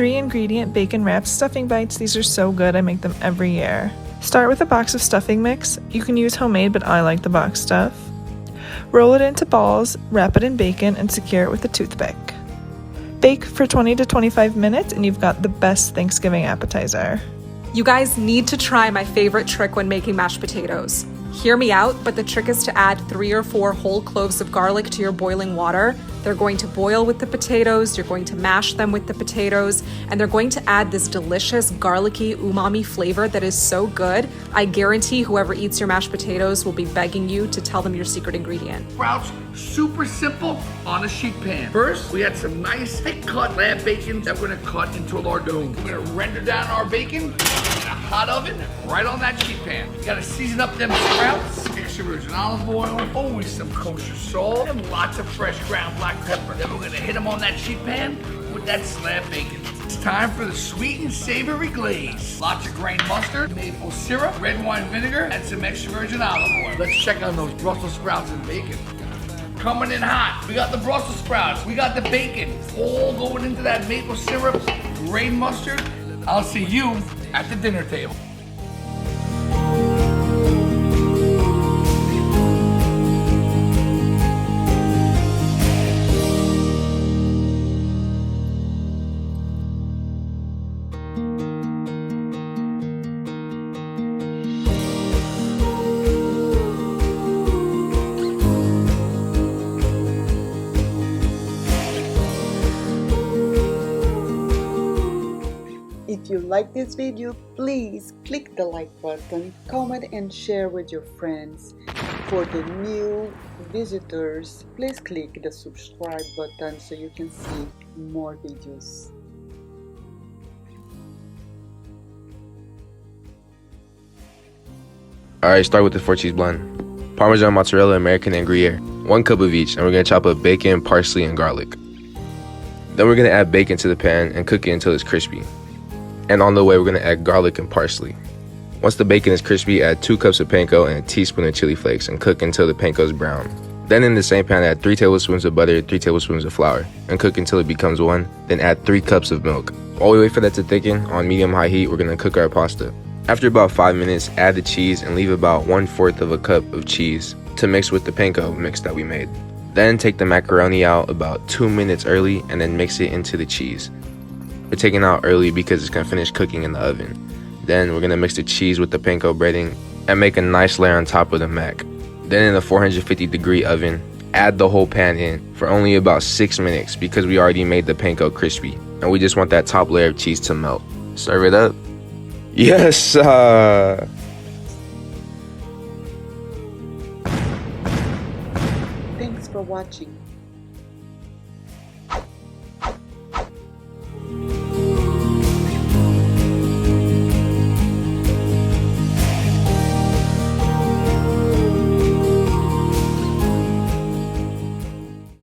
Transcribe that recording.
3-ingredient bacon wrapped stuffing bites. These are so good, I make them every year. Start with a box of stuffing mix. You can use homemade, but I like the box stuff. Roll it into balls, wrap it in bacon, and secure it with a toothpick. Bake for 20 to 25 minutes, and you've got the best Thanksgiving appetizer. You guys need to try my favorite trick when making mashed potatoes. Hear me out, but the trick is to add 3 or 4 whole cloves of garlic to your boiling water. They're going to boil with the potatoes, you're going to mash them with the potatoes, and they're going to add this delicious garlicky umami flavor that is so good. I guarantee whoever eats your mashed potatoes will be begging you to tell them your secret ingredient. Sprouts, super simple on a sheet pan. First, we had some nice thick cut lamb bacon that we're gonna cut into a lardon. We're gonna render down our bacon in a hot oven right on that sheet pan. You gotta season up them sprouts, extra virgin olive oil, always some kosher salt, and lots of fresh ground black pepper. Then we're gonna hit them on that sheet pan with that slab bacon. It's time for the sweet and savory glaze. Lots of grain mustard, maple syrup, red wine vinegar, and some extra virgin olive oil. Let's check on those Brussels sprouts and bacon. Coming in hot. We got the Brussels sprouts. We got the bacon. All going into that maple syrup, grain mustard. I'll see you at the dinner table. If you like this video, please click the like button, comment and share with your friends. For the new visitors, please click the subscribe button so you can see more videos. Alright, start with the 4-cheese blend. Parmesan, mozzarella, American, and Gruyere. 1 cup of each, and we're going to chop up bacon, parsley, and garlic. Then we're going to add bacon to the pan and cook it until it's crispy. And on the way, we're going to add garlic and parsley. Once the bacon is crispy, add 2 cups of panko and a teaspoon of chili flakes and cook until the panko is brown. Then in the same pan, add 3 tablespoons of butter, 3 tablespoons of flour, and cook until it becomes one. Then add 3 cups of milk. While we wait for that to thicken, on medium-high heat, we're going to cook our pasta. After about 5 minutes, add the cheese and leave about 1/4 of a cup of cheese to mix with the panko mix that we made. Then take the macaroni out about 2 minutes early and then mix it into the cheese. We're taking it out early because it's going to finish cooking in the oven. Then we're going to mix the cheese with the panko breading and make a nice layer on top of the mac. Then in a 450-degree oven, add the whole pan in for only about 6 minutes because we already made the panko crispy. And we just want that top layer of cheese to melt. Serve it up. Yes! Thanks for watching.